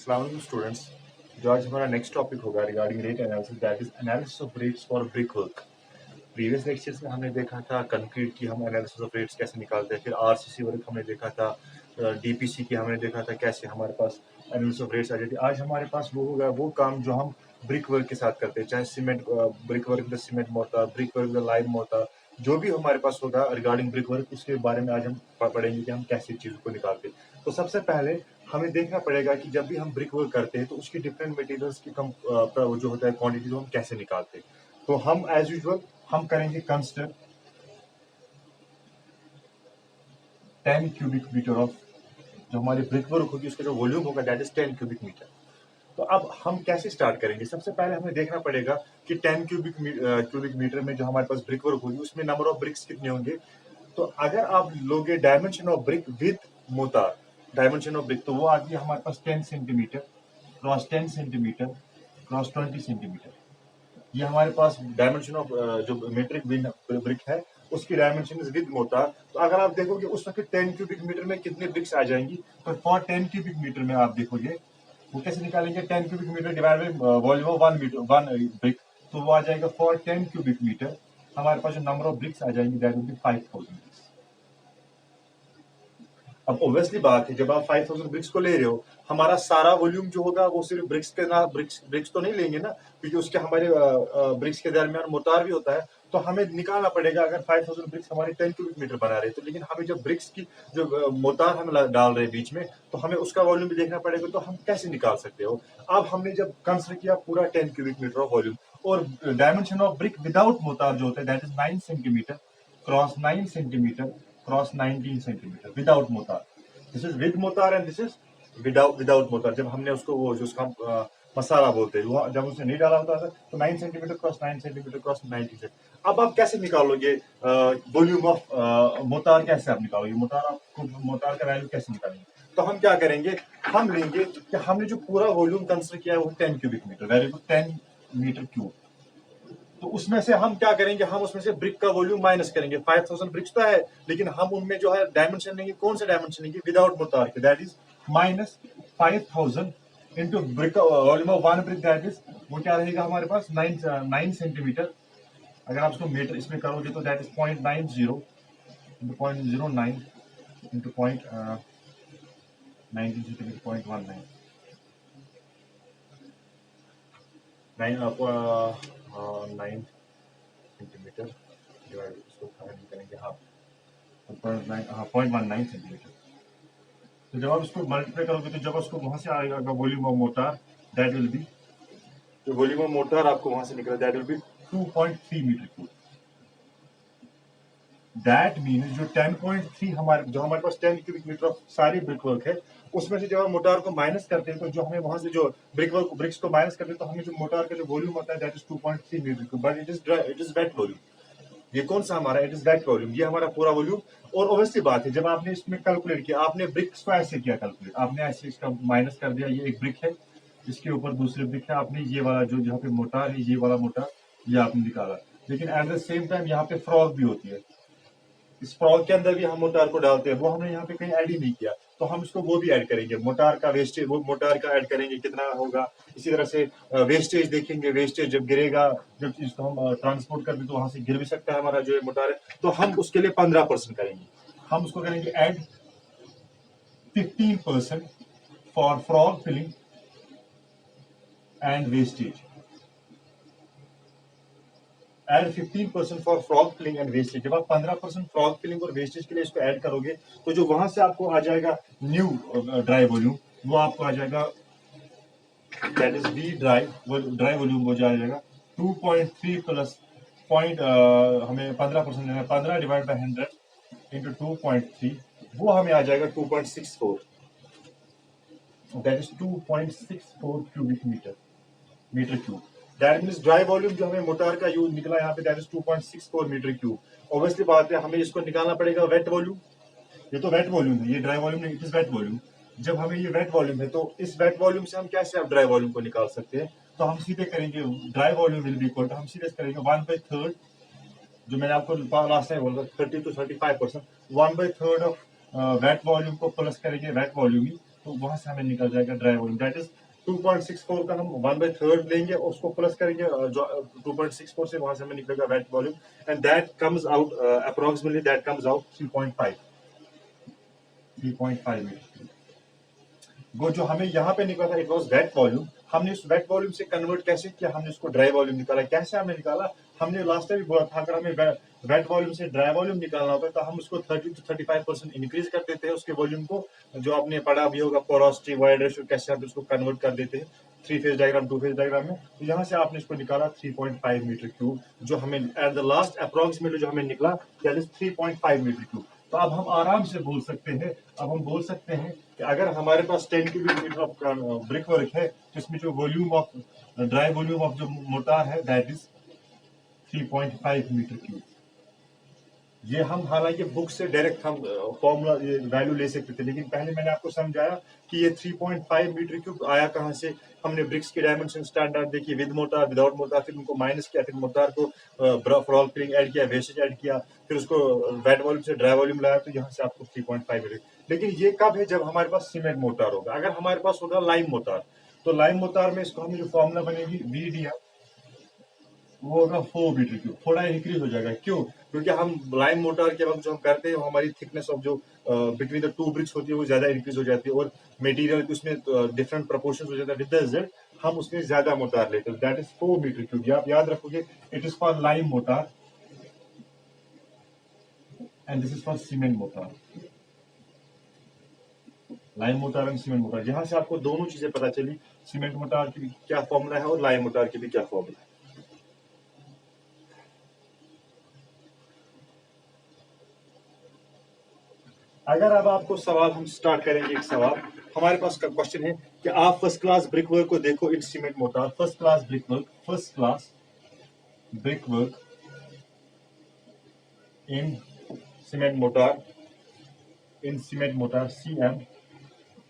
अस्सलाम वालेकुम स्टूडेंट्स। जो आज हमारा नेक्स्ट टॉपिक होगा regarding rate analysis, that is analysis of rates for brick work. Previous lectures में हमने देखा था कंक्रीट की हम एनालिसिस ऑफ रेट्स कैसे निकालते हैं, फिर आरसीसी वर्क हमने देखा था, डीपीसी की हमने देखा था कैसे हमारे पास एनालिसिस ऑफ रेट्स आ जाती है। आज हमारे पास वो होगा वो काम जो हम ब्रिक वर्क के साथ करते हैं, चाहे cement brick work with cement mortar, brick work with lime mortar, जो भी हमारे पास होगा रिगार्डिंग ब्रिक वर्क, उसके बारे में आज हम पढ़ेंगे कि हम कैसे चीज़ों को निकालते हैं। तो सबसे पहले हमें देखना पड़ेगा कि जब भी हम ब्रिक वर्क करते हैं तो उसकी डिफरेंट मटेरियल्स की जो होता है क्वांटिटी, हम कैसे निकालते हैं। तो हम एज यूजुअल हम करेंगे कंसिडर 10 क्यूबिक मीटर ऑफ जो हमारी ब्रिक वर्क होगी, उसका जो वॉल्यूम होगा दैट इज 10 क्यूबिक मीटर। तो अब हम कैसे स्टार्ट करेंगे? सबसे पहले हमें देखना पड़ेगा कि 10 क्यूबिक मीटर में जो हमारे पास ब्रिक वर्क होगी उसमें नंबर ऑफ ब्रिक्स कितने होंगे। तो अगर आप लोगे dimension of brick with motor, dimension of brick, तो वो आती है हमारे पास 10 centimetre cross 10 centimetre cross 20 centimetre. ये हमारे पास डायमेंशन ऑफ जो मीट्रिक ब्रिक है उसकी डायमेंशन इज विद मोटार। तो अगर आप देखोगे उस वक्त 10 क्यूबिक मीटर में कितने ब्रिक्स आ जाएंगी, तो फॉर 10 क्यूबिक मीटर में आप देखोगे वो कैसे निकालेंगे, 10 cubic metre divide by volume of 1 brick, तो वो आ जाएगा फॉर 10 क्यूबिक मीटर हमारे पास जो नंबर ऑफ ब्रिक्स आ जाएंगी दैट विल बी 5000 ब्रिक्स। अब ऑब्वियसली बात है, जब आप 5000 ब्रिक्स को ले रहे हो, हमारा सारा वॉल्यूम जो होगा वो सिर्फ ब्रिक्स के ना ब्रिक्स तो नहीं लेंगे ना, क्योंकि उसके हमारे ब्रिक्स के दरमियान मोटार भी होता है। तो हमें निकालना पड़ेगा, अगर 5000 ब्रिक्स हमारे 10 क्यूबिक मीटर बना रहे तो, लेकिन हमें जब ब्रिक्स की जो मोटार हम डाल रहे हैं बीच में, तो हमें उसका वॉल्यूम भी देखना पड़ेगा। तो हम कैसे निकाल सकते हो? अब हमने जब कंसिडर किया पूरा 10 क्यूबिक मीटर ऑफ वॉल्यूम, और dimension of brick without motor जो होता है that is 9 centimetre cross 9 centimetre cross 19 centimetre without motor. This is with motor and this is without motor. जब हमने उसको वो जो उसका मसाला बोलते हैं वो जब उसने नहीं डाला होता था तो 9 centimetre cross 9 centimetre cross 19 centimetre. अब आप कैसे निकालोगे वॉल्यूम ऑफ मोटार? कैसे आप निकालोगे मोटार? आपको मोटार का वैल्यू कैसे निकालेंगे? तो हम क्या करेंगे, हम लेंगे कि हमने जो पूरा वॉल्यूम कंसिडर किया है वो 10 cubic metre, very good, 10 metre cube. तो उसमें से हम क्या करेंगे, हम उसमें से ब्रिक का वॉल्यूम माइनस करेंगे। 5000 ब्रिक्स तो है, लेकिन हम उनमें जो है डायमेंशन लेंगे, कौन से डायमेंशन लेंगे? विदाउट मोटार के, that is minus 5000 into brick volume of 1 brick, that is वो क्या रहेगा हमारे पास 9 सेंटीमीटर। अगर आप इसको मीटर इसमें करोगे तो that is 0.90 into 0.09 into 0.19 centimetre 0.19 9 centimetre divide, इसको करेंगे हाफ, 0.19 सेंटीमीटर। तो जब आप इसको मल्टीप्लाई करोगे तो जब उसको वहां से आएगा volume of mortar, that will be, जो वॉल्यूम ऑफ मोटार आपको वहां से निकला that will be 2.3 metre cube. That means जो 10.3 हमारे पास 10 क्यूबिक मीटर ऑफ सारी ब्रिक वर्क है, उसमें से जब हम मोटार को माइनस करते हैं तो जो हमें वहां से जो ब्रिक्स को माइनस करते हैं तो हमें जो मोटार का जो वॉल्यूम होता है that is 2.3 metre cube, but it is wet volume. ये कौन सा हमारा? इट इज वेट वॉल्यूम, ये हमारा पूरा वॉल्यूम। और ऑब्वियसली बात है, जब आपने इसमें कैलकुलेट किया, आपने ब्रिक्स को ऐसे किया कैलकुलेट, आपने ऐसे इसका माइनस कर दिया, ये एक ब्रिक है, इसके ऊपर दूसरी ब्रिक है, आपने ये वाला जो जहाँ पे मोटार है, ये वाला मोटार ये आपने निकाला। लेकिन एट द सेम टाइम यहाँ पे फ्रॉग भी होती है, इस फ्रॉग के अंदर भी हम मोटार को डालते हैं, वो हमने यहाँ पे कहीं ऐड ही नहीं किया, तो हम इसको वो भी ऐड करेंगे, मोटार का वेस्टेज, वो मोटार का ऐड करेंगे कितना होगा। इसी तरह से वेस्टेज देखेंगे, वेस्टेज जब गिरेगा, जब इसको हम ट्रांसपोर्ट करते तो वहां से गिर भी सकता है हमारा जो मोटार है, तो हम उसके लिए 15% करेंगे, हम उसको करेंगे add 15% for frog filling and wastage, add 15% for frog filling and wastage. जब आप 15% फ्रॉग फिलिंग और वेस्टेज के लिए इसको ऐड करोगे तो जो वहां से आपको आ जाएगा न्यू ड्राई वॉल्यूम, वो आपको आ जाएगा that is be dry volume, वो जाएगा 2.3 प्लस पॉइंट, हमें 15% लेना है, 15 डिवाइड बाई 100 इंटू 2.3, वो हमें आ जाएगा 2.64, that is 2.64 cubic metre cube. That means dry volume जो हमें मोटार का यूज निकला यहाँ पे that is 2.64 metre cube. Obviously बात है, हमें इसको निकालना पड़ेगा वेट वॉल्यूम। ये तो वेट वॉल्यूम है, ये ड्राई वॉल्यूम नहीं, इट इज वेट वॉल्यूम। जब हमें ये वेट वॉल्यूम है तो इस वेट वॉल्यूम से हम कैसे अब ड्राई वॉल्यूम को निकाल सकते हैं? तो हम सीधे करेंगे dry volume will be equal to, हम सीधे करेंगे 1/3, जो मैंने आपको लास्ट टाइम बोला 30 to 35%, 1/3 ऑफ वेट वॉल्यूम को प्लस करेंगे वेट वॉल्यूम ही, तो वहां से हमें निकल जाएगा ड्राई वॉल्यूम, दैट इज 2.64 का हम 1/3 लेंगे, उसको प्लस करेंगे जो 2.64 से, वहां से हमें निकलेगा wet volume, and that comes out approximately, that comes out 3.5 metre. वो जो हमें यहाँ पे निकला था इट वाज वेट वॉल्यूम, हमने उस वेट वॉल्यूम से कन्वर्ट कैसे किया, हमने उसको ड्राई वॉल्यूम निकाला। कैसे हमने निकाला, हमने लास्ट टाइम बोला था अगर हमें वेट वॉल्यूम से ड्राई वॉल्यूम निकालना होता है तो हम उसको 30 to 35% इंक्रीज कर देते हैं उसके वॉल्यूम को, जो आपने पढ़ा भी होगा पोरोसिटी वाइड रेशियो कैसे हम उसको कन्वर्ट कर देते हैं 3 फेज डायग्राम 2 फेज डायग्राम में। तो यहाँ से आपने इसको निकाला 3.5 मीटर क्यूब, जो हमें एट द लास्ट अप्रोक्सीमेटली जो हमें निकला दैट इज 3.5 मीटर क्यूब। तो अब हम आराम से बोल सकते हैं, अब हम बोल सकते हैं कि अगर हमारे पास 10 cubic metre of brick work है, जिसमें जो volume of dry volume of जो मोटार है दैट इज 3.5 मीटर क्यूब। ये हम हालांकि बुक से डायरेक्ट हम फॉर्मूला वैल्यू ले सकते थे, लेकिन पहले मैंने आपको समझाया कि ये 3.5 मीटर क्यूब आया कहाँ से। हमने ब्रिक्स की डायमेंशन स्टैंडर्ड देखी, विद मोटार विदाउट मोटार, फिर उनको माइनस किया, फिर मोटार को फ्रॉल फिलिंग ऐड किया, वेस्टेज ऐड किया, फिर उसको वेट वॉल्यूम से ड्राई वॉल्यूम लाया, तो यहाँ से आपको 3.5 मिले। लेकिन ये कब है, जब हमारे पास सीमेंट मोटार होगा। अगर हमारे पास होगा लाइम मोटार, तो लाइम मोटार में इसको हमें जो फॉर्मूला बनेगी VDR, वो होगा 4 मीटर क्यूब, थोड़ा इंक्रीज हो जाएगा। क्यों, क्योंकि हम लाइन मोटर के वक्त जो हम करते हैं हमारी थिकनेस ऑफ जो बिटवीन द टू ब्रिक्स होती है वो ज्यादा इंक्रीज हो जाती है, और मटेरियल की उसमें डिफरेंट प्रोपोर्शन हो जाता है, विद द रिजल्ट हम उसमें ज्यादा मोटार लेते हैं। That is 4 metre cube. ये आप याद रखोगे, it is for lime mortar and this is for cement mortar. Lime mortar and cement mortar, यहां से आपको दोनों चीजें पता चली, सीमेंट मोटार की क्या फॉर्मूला है और लाइम मोटार की भी क्या फॉर्मूला है। अगर अब आपको सवाल हम स्टार्ट करेंगे, एक सवाल हमारे पास का क्वेश्चन है कि आप फर्स्ट क्लास ब्रिक वर्क को देखो इन cement motor, first class brick work in cement motor, CM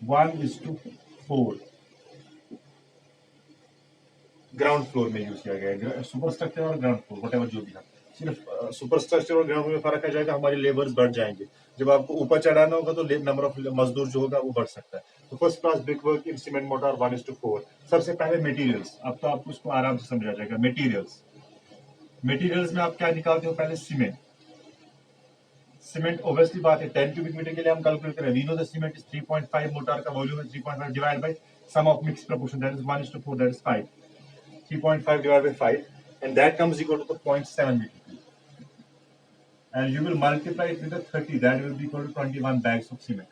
1:4 ground floor में यूज किया गया है। सुपर स्ट्रक्चर और ग्राउंड फ्लोर वट एवर जो भी है, सिर्फ सुपर स्ट्रक्चर और ग्राउंड में फर्क आ जाएगा, हमारे लेबर्स बढ़ जाएंगे। जब आपको ऊपर चढ़ाना होगा तो नंबर ऑफ मजदूर जो होगा वो बढ़ सकता है। तो first class brick work in cement motor 1:4। सबसे पहले मटेरियल्स, अब तो आपको इसको आराम से समझा जाएगा। मटेरियल्स में आप क्या निकालते हो, पहले सीमेंट ऑब्वियसली बात है 10 क्यूबिक मीटर के लिए हम कैलकुलेट करें, we know the cement is 3.5, mortar का वॉल्यूम है 3.5 divide by sum of mix proportion that is 1:4, that is 5, 3.5 divided by 5, and that comes equal to the 0.7 meter cube. And you will multiply it with the 30, that will be equal to 21 bags of cement.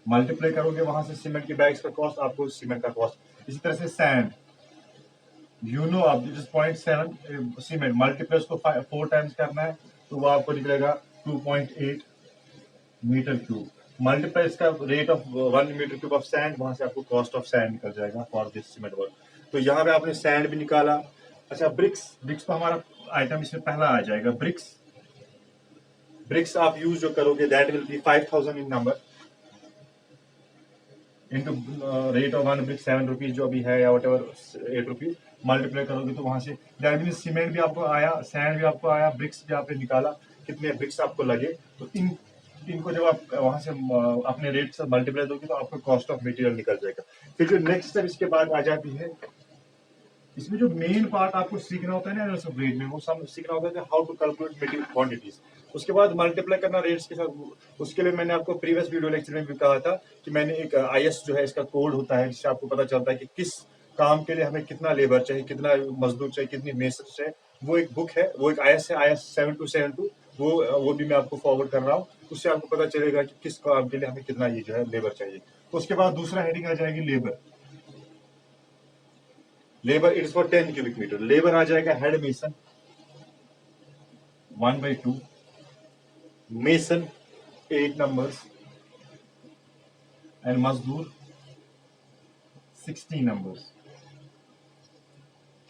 Multiply करोगे वहां से cement के bags का cost, आपको cement का cost. इसी तरह से सैंड, यू नो अब इट इज 0.7 सीमेंट, मल्टीप्लाई उसको 4 टाइम्स करना है तो वो आपको निकलेगा 2.8 मीटर क्यूब। मल्टीप्लाई इसका rate of 1 metre cube of sand, वहां से आपको कॉस्ट ऑफ सैंड निकल जाएगा फॉर दिस सीमेंट वर्क। तो यहाँ पे आपने सैंड भी निकाला। अच्छा, ब्रिक्स तो हमारा आइटम इसमें पहला आ जाएगा। ब्रिक्स आप यूज जो करोगे that will B 5000 in number into rate of 1 brick 7 rupees जो अभी है, या वट एवर 8 रुपीज, मल्टीप्लाई करोगे तो वहां से दैट मीन सीमेंट भी आपको आया, सैंड भी आपको आया, ब्रिक्स भी आपने निकाला, कितने ब्रिक्स आपको लगे। तो इनको जब आप वहां से अपने रेट से मल्टीप्लाई दोगे तो आपको कॉस्ट ऑफ मटेरियल निकल जाएगा। फिर जो नेक्स्ट स्टेप इसके बाद आ जाती है, इसमें जो मेन पार्ट आपको सीखना होता है ना एनालिसिस ऑफ रेट में, वो सब सीखना होता है how to calculate material quantities. उसके बाद मल्टीप्लाई करना रेट्स के साथ। उसके लिए मैंने आपको प्रीवियस वीडियो लेक्चर में भी कहा था कि मैंने एक IS जो है इसका कोड होता है, जिससे आपको पता चलता है कि किस काम के लिए हमें कितना लेबर चाहिए, कितना मजदूर चाहिए, कितनी मेसर चाहिए। वो एक बुक है, वो एक IS है, IS 7272, वो भी मैं आपको फॉरवर्ड कर रहा हूँ। उससे आपको पता चलेगा कि किस काम के लिए हमें कितना ये जो है लेबर चाहिए। तो उसके बाद दूसरा हेडिंग आ जाएगी labour it is for 10 cubic metre. Labour आ जाएगा head mason 1/2, mason 8 numbers and मजदूर 16 नंबर्स।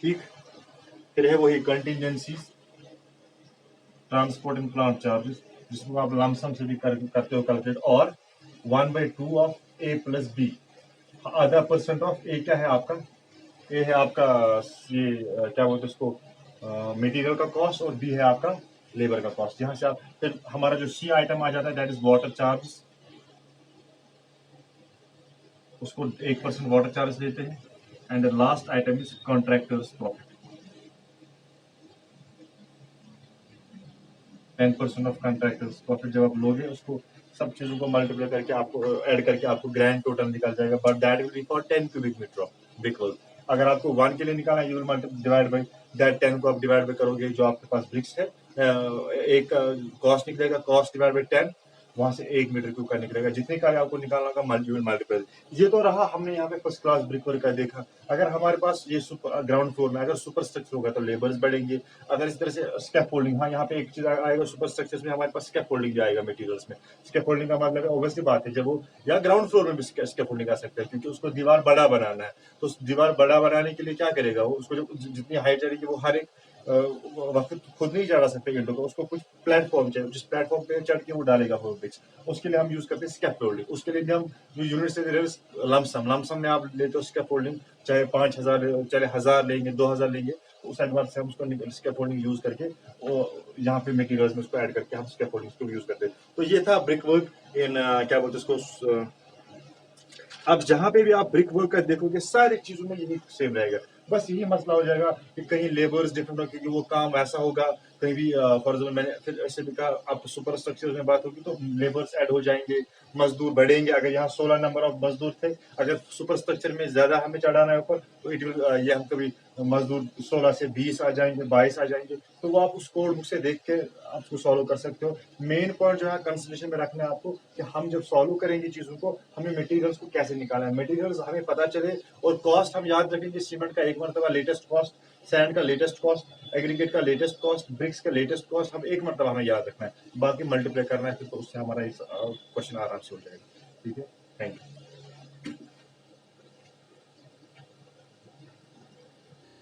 ठीक, फिर है वही contingencies, transport and plant charges, जिसको आप लमसम से भी करते हो कैलकुलेट, और 1/2 ऑफ A + B, आधा % ऑफ A क्या है आपका, A है आपका ये क्या बोलते हैं उसको, मटेरियल का कॉस्ट, और B है आपका लेबर का कॉस्ट। यहाँ से आप फिर हमारा जो C आइटम आ जाता है दैट इज वाटर चार्ज, उसको 1% वाटर चार्ज देते हैं। And the last item is contractors profit, 10% of contractors profit जब आप लोगे उसको सब चीजों को मल्टीप्लाई करके आपको ऐड करके आपको ग्रैंड टोटल निकल जाएगा, but that will be for 10 cubic metre of brick work. अगर आपको 1 के लिए निकालना है, you will divide by that 10 को आप डिवाइड बाई करोगे जो आपके पास ब्रिक्स है, एक कॉस्ट निकलेगा, कॉस्ट डिवाइड बाई 10, वहां से 1 मीटर क्यूब का निकलेगा। जितने का आपको निकालना होगा मल्टीपल। ये तो रहा हमने यहाँ पे फर्स्ट क्लास ब्रिक वर्क का देखा। अगर हमारे पास ये सुपर ग्राउंड फ्लोर में अगर सुपर स्ट्रक्चर होगा तो लेबर्स बढ़ेंगे। अगर इस तरह से स्कैफोल्डिंग, हाँ यहाँ पे एक चीज आएगा सुपर स्ट्रक्चर्स में, हमारे पास स्कैफोल्डिंग भी आएगा मटेरियल्स में। स्कैफोल्डिंग का मतलब है ऑब्वियसली बात है, जब वो या ग्राउंड फ्लोर में भी स्कैफोल्डिंग आ सकता है, क्योंकि उसको दीवार बड़ा बनाना है। तो उस दीवार बड़ा बनाने के लिए क्या करेगा वो, उसको जितनी हाइट चढ़ेगी वो हर एक वक्त खुद नहीं चढ़ा सकते ईंटों को, उसको कुछ प्लेटफॉर्म चाहिए, जिस प्लेटफॉर्म पे चढ़ के वो डालेगा वो ब्रिक्स। उसके लिए हम यूज करते हैं स्कैफोल्डिंग। उसके लिए हम जो यूनिट से लमसम में आप लेते हो स्कैफोल्डिंग, चाहे 5,000 चाहे 1,000 लेंगे, 2,000 लेंगे, उस एडवांस से हम उसको स्कैफोल्डिंग यूज करके यहाँ पे मटेरियल्स में उसको ऐड करके हम स्कैफोल्डिंग को यूज करते हैं। तो ये था ब्रिक वर्क इन क्या बोलते हैं उसको। अब जहां पे भी आप ब्रिक वर्क का देखोगे सारी चीजों में यही सेम रहेगा, बस यही मसला हो जाएगा कि कहीं लेबर्स डिफरेंट हो, क्योंकि वो काम ऐसा होगा कहीं भी। फॉर एग्जाम्पल मैंने फिर ऐसे भी कहा, आप सुपर स्ट्रक्चर में बात होगी तो लेबर्स ऐड हो जाएंगे, मजदूर बढ़ेंगे। अगर यहाँ 16 नंबर ऑफ मजदूर थे, अगर सुपर स्ट्रक्चर में ज्यादा हमें चढ़ाना है ऊपर, तो इट विल ये हम कभी मजदूर 16 से 20 आ जाएंगे, 22 आ जाएंगे। तो वो आप उस कोड बुक से देख के आप उसको सॉल्व कर सकते हो। मेन पॉइंट जो है कंसिडरेशन में रखना है आपको कि हम जब सॉल्व करेंगे चीजों को, हमें मटेरियल्स को कैसे निकालना है, मटेरियल्स हमें पता चले, और कॉस्ट हम याद रखेंगे। सीमेंट का एक मरतबा लेटेस्ट कॉस्ट, सैंड का लेटेस्ट कॉस्ट, एग्रीगेट का लेटेस्ट कॉस्ट, ब्रिक्स का लेटेस्ट कॉस्ट, हम एक मरतबा हमें याद रखना है, बाकी मल्टीप्लाई करना है फिर, तो उससे हमारा क्वेश्चन आराम से हो जाएगा। ठीक है, थैंक यू।